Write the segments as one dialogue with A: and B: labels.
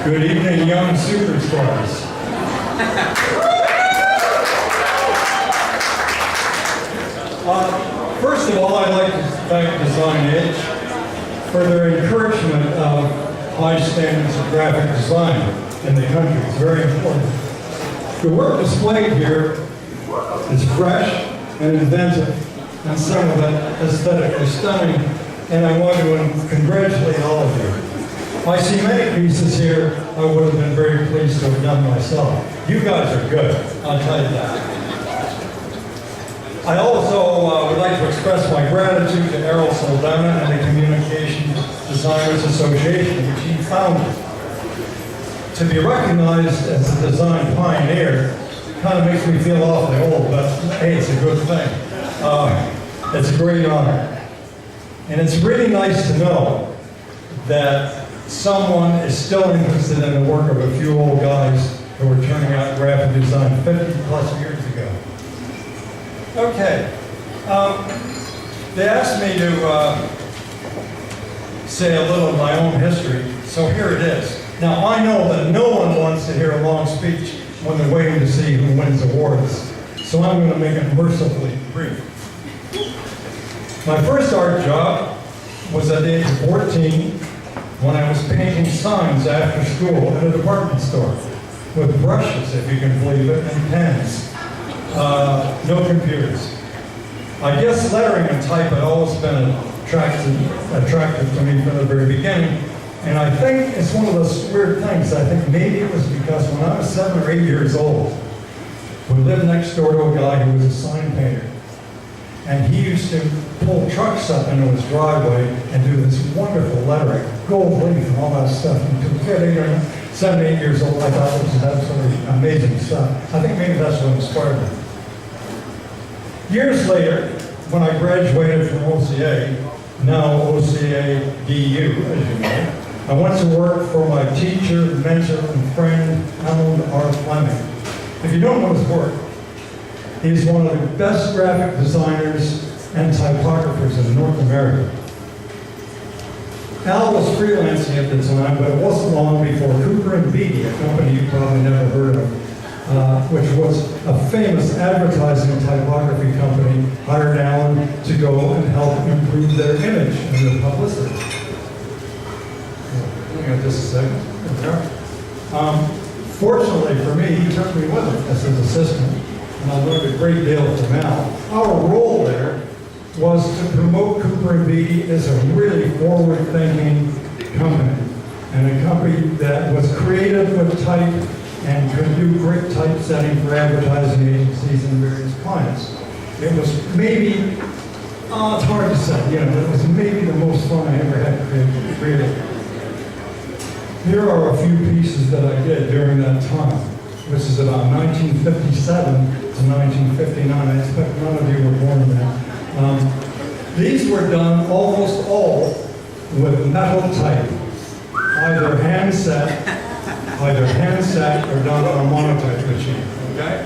A: Good evening, young superstars. First of all, I'd like to thank Design Edge for their encouragement of high standards of graphic design in the country. It's very important. The work displayed here is fresh and inventive, and some of it aesthetically stunning, and I want to congratulate all of you. I see many pieces here I would have been very pleased to have done myself. You guys are good, I'll tell you that. I also would like to express my gratitude to Errol Saldana and the Communication Designers Association, which he founded. To be recognized as a design pioneer kind of makes me feel awfully old, but hey, it's a good thing. It's a great honor. And it's really nice to know that someone is still interested in the work of a few old guys who were turning out graphic design 50 plus years ago. Okay, they asked me to say a little of my own history, so here it is. Now I know that no one wants to hear a long speech when they're waiting to see who wins awards, so I'm going to make it mercifully brief. My first art job was at the age of 14 when I was painting signs after school at a department store with brushes, if you can believe it, and pens. No computers. I guess lettering and type had always been attractive to me from the very beginning, and I think it's one of those weird things. I think maybe it was because when I was 7 or 8 years old, we lived next door to a guy who was a sign painter. And he used to pull trucks up into his driveway and do this wonderful lettering, gold leaf and all that stuff. And to a kid, 7, 8 years old, I thought this was absolutely amazing stuff. I think maybe that's what inspired me. Years later, when I graduated from OCA, now OCA DU, as you know, I went to work for my teacher, mentor, and friend, Alan R. Fleming. If you don't know his work, he's one of the best graphic designers and typographers in North America. Al was freelancing at the time, but it wasn't long before Cooper & Beattie, a company you probably never heard of, which was a famous advertising typography company, hired Alan to go and help improve their image and their publicity. Hang on just a second. Fortunately for me, he took me with him as his assistant, and I learned a great deal from Al. Our role there was to promote Cooper & Beattie as a really forward-thinking company, and a company that was creative with type and could do great typesetting for advertising agencies and various clients. It was maybe, it's hard to say, it was maybe the most fun I ever had creating. Here are a few pieces that I did during that time. This is about 1957 to 1959. I expect none of you were born then. These were done almost all with metal type, either hand set or done on a monotype machine, okay?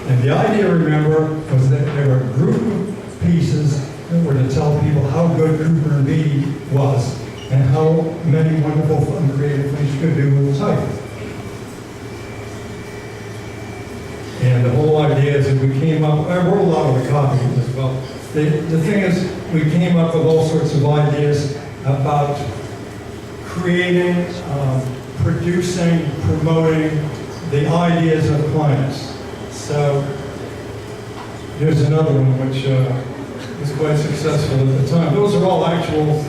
A: And the idea, remember, was that there were a group of pieces that were to tell people how good Cooper & Beattie was and how many wonderful fun creative things you could do with type. And the whole idea is that we came up, I wrote a lot of the copies as well. The thing is, we came up with all sorts of ideas about creating, producing, promoting the ideas of clients. So here's another one which was quite successful at the time. Those are all actual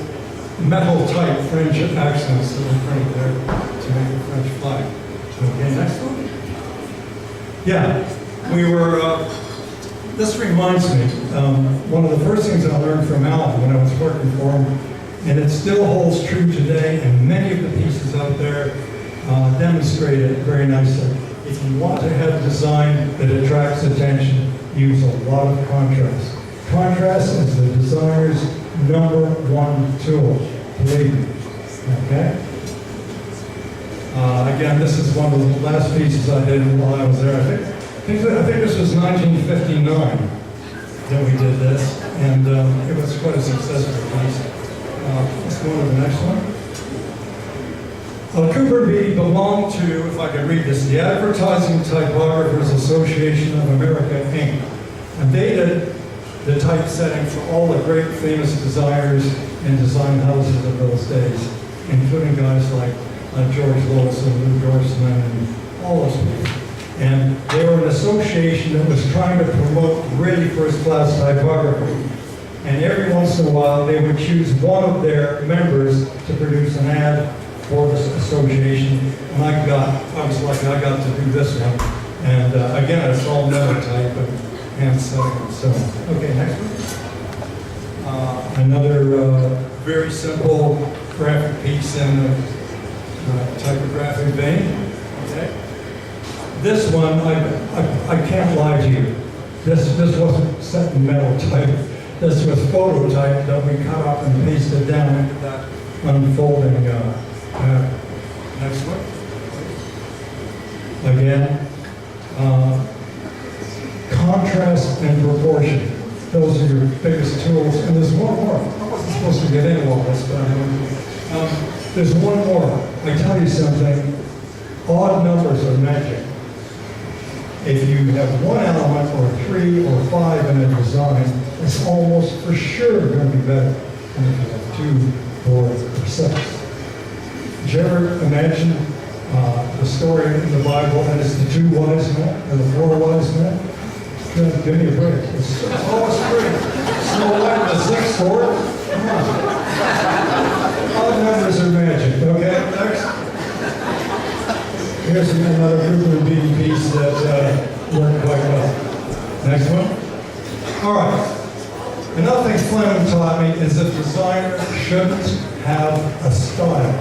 A: metal type French accents that were printed there to make the French flag. Okay, next one. Yeah, we were, this reminds me, one of the first things I learned from Alan when I was working for him, and it still holds true today, and many of the pieces out there demonstrate it very nicely. If you want to have design that attracts attention, use a lot of contrast. Contrast is the designer's #1 tool, believe me, okay? Again, this is one of the last pieces I did while I was there. I think this was 1959 that we did this, and it was quite a successful piece. Let's go to the next one. Cooper B. belonged to, if I can read this, the Advertising Typographers Association of America, Inc. And they did the typesetting for all the great famous designers and design houses of those days, including guys like George Lewis and Lou Grossman and all those people. And they were an association that was trying to promote really first-class typography. And every once in a while, they would choose one of their members to produce an ad for this association. And I was lucky, I got to do this one. And again, it's all metal type and hand setting and so on. Okay, next one. Another very simple graphic piece in the typographic vein. Okay. This one, I can't lie to you. This wasn't set in metal type. This was photo type that we cut up and pasted down into that unfolding next one. Again, contrast and proportion. Those are your biggest tools. And there's one more. I wasn't supposed to get into all this, but there's one more. I tell you something, odd numbers are magic. If you have one element or 3 or 5 in a design, it's almost for sure going to be better than if you have 2, 4, or 6. Did you ever imagine the story in the Bible that it's the 2 wise men or the 4 wise men? Give me a break. It's always free. Snow White and the 6 sword. Come on. Odd numbers are magic. Okay, next. Here's another Cooper B piece that worked quite well. Next one. All right. Another thing Fleming taught me is that designers shouldn't have a style.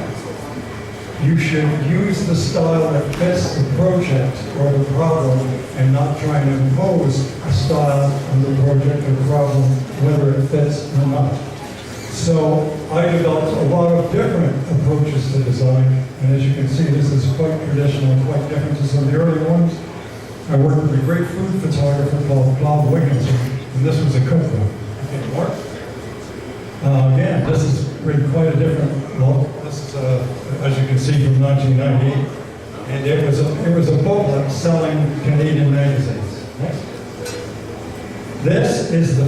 A: You should use the style that fits the project or the problem and not try to impose a style on the project or problem, whether it fits or not. So I developed a lot of different approaches to design, and as you can see, this is quite traditional and quite different to some of the early ones. I worked with a great food photographer called Bob Wiggins, and this was a cookbook. Okay, more? Again, this is really quite a different look. This is, as you can see, from 1998, and it was a booklet selling Canadian magazines. Next. This is the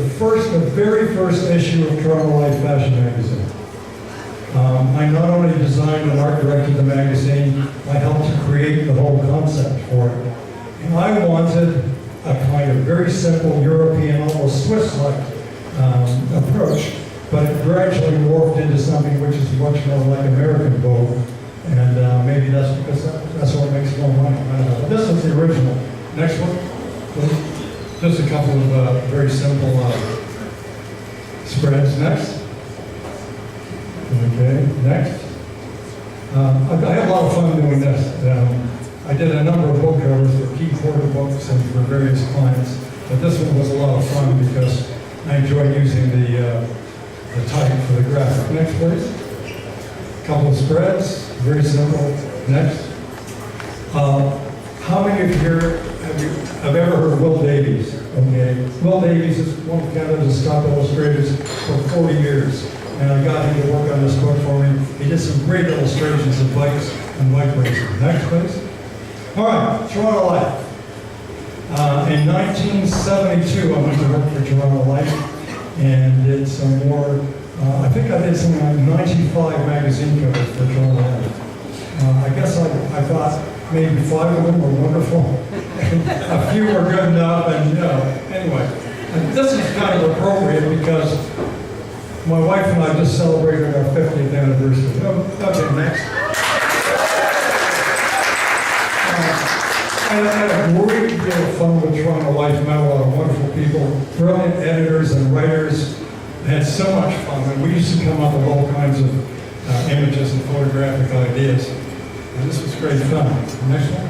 A: very first issue of Toronto Life Fashion Magazine. I not only designed and art directed the magazine, I helped to create the whole concept for it. And I wanted a kind of very simple European, almost Swiss-like approach, but it gradually morphed into something which is much more like American Vogue. And maybe that's because that's what makes more money. I don't know. But this is the original. Next one, please. Just a couple of very simple spreads. Next. Okay, next. I had a lot of fun doing this. I did a number of book covers for key quarter books and for various clients, but this one was a lot of fun because I enjoy using the type for the graphic. Next, please. Couple of spreads, very simple. Next. How many of you here have ever heard of Will Davies? Okay. Will Davies is one of Canada's top illustrators for 40 years. And I got him to work on this book for me. He did some great illustrations of bikes and bike racing. Next, please. All right, Toronto Life. In 1972, I went to work for Toronto Life and did some more, I think I did something like 95 magazine covers for Toronto Life. I guess I thought maybe 5 of them were wonderful. A few were good enough, and anyway. And this is kind of appropriate because my wife and I just celebrated our 50th anniversary. Okay, next. I had a great deal of fun with Toronto Life. Met a lot of wonderful people, brilliant editors and writers. I had so much fun. And we used to come up with all kinds of images and photographic ideas. And this was great fun. Next one.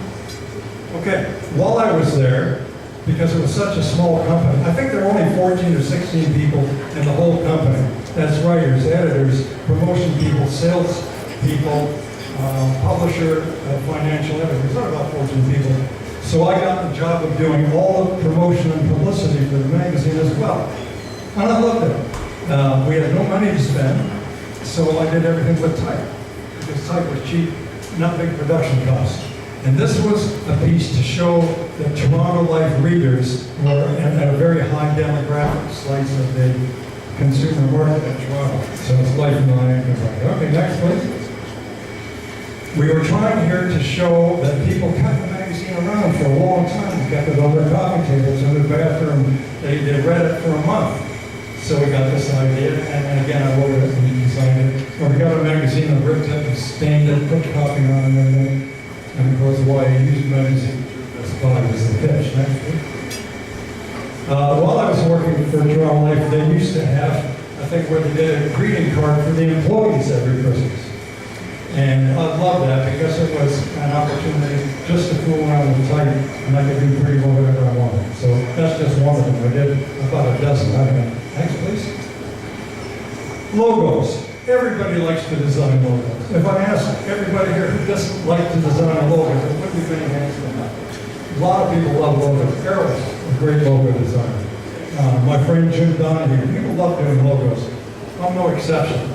A: Okay, while I was there, because it was such a small company, I think there were only 14 or 16 people in the whole company. That's writers, editors, promotion people, sales people, publisher, financial editors. Not about 14 people. So I got the job of doing all the promotion and publicity for the magazine as well. And I loved it. We had no money to spend, so I did everything with type, because type was cheap. not big production costs. And this was a piece to show that Toronto Life readers were at a very high demographic slice of the consumer market in Toronto. So it's Life 9. Okay, next please. We were trying here to show that people kept the magazine around for a long time, kept it on their coffee tables in the bathroom. They read it for a month. So we got this idea, and again, I wrote it and designed it. Well, we got a magazine that ripped it and stained it, put coffee on it and everything. And of course, why I used magazine as part was the pitch. Next week. While I was working for Toronto Life, they used to have, I think, where they did a greeting card for the employees every Christmas. And I loved that because it was an opportunity just to fool around with type, and I could do pretty well whatever I wanted. So that's just one of them. I did about a dozen. I don't know. Next, please. Logos. Everybody likes to design logos. If I ask everybody here who doesn't like to design a logo, there wouldn't be many hands for that. A lot of people love logos. Errol's a great logo designer. My friend Jim Donahue, people love doing logos. I'm no exception.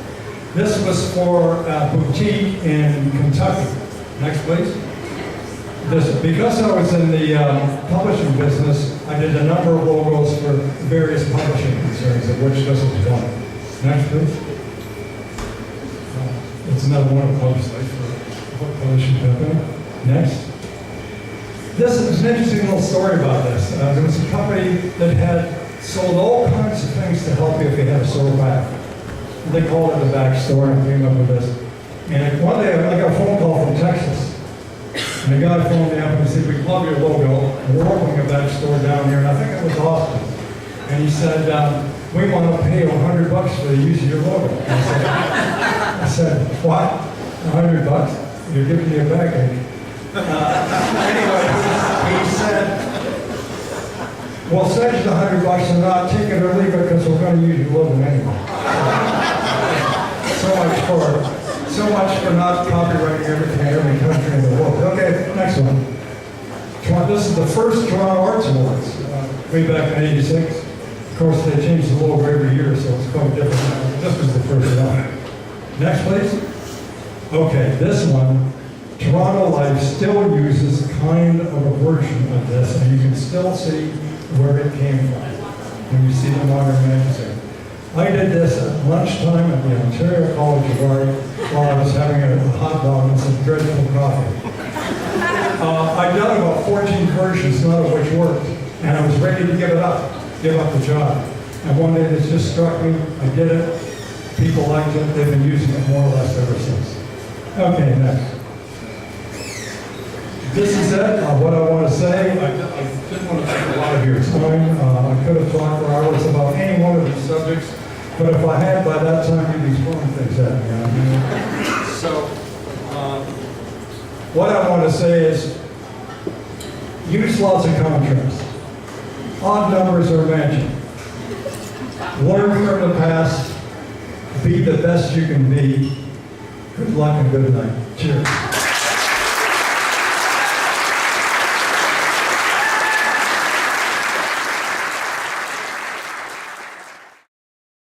A: This was for a boutique in Kentucky. Next, please. Because I was in the publishing business, I did a number of logos for various publishing concerns, of which this is one. Next, please. It's another one of the websites for a publishing company. Next. This is an interesting little story about this. There was a company that had sold all kinds of things to help you if you had a sore back. They called it the back store and came up with this. And one day I got a phone call from Texas. And the guy phoned me up and he said, "We love your logo. We're opening a back store down here." And I think it was Austin. And he said, "We want to pay you $100 for the use of your logo." I said, "What? $100? You're giving me a backache." Anyway, he said, "We'll send you the $100 and not take it or leave it because we're going to use your logo anyway." So much for not copyrighting everything in every country in the world. Okay, next one. This is the first Toronto Arts Awards, way back in '86. Of course, they change the logo every year, so it's quite different now. This was the first one. Next, please. Okay, this one, Toronto Life still uses kind of a version of this, and you can still see where it came from when you see the modern magazine. I did this at lunchtime at the Ontario College of Art while I was having a hot dog and some dreadful coffee. I'd done about 14 versions, none of which worked, and I was ready to give up the job. And one day this just struck me, I did it, people liked it, they've been using it more or less ever since. Okay, next. This is it, what I want to say. I didn't want to take a lot of your time. I could have talked for hours about any one of these subjects, but if I had by that time, you'd be throwing things at me. So, what I want to say is, use lots of contrast. Odd numbers are magic. Learn from the past. Be the best you can be. Good luck and good night. Cheers.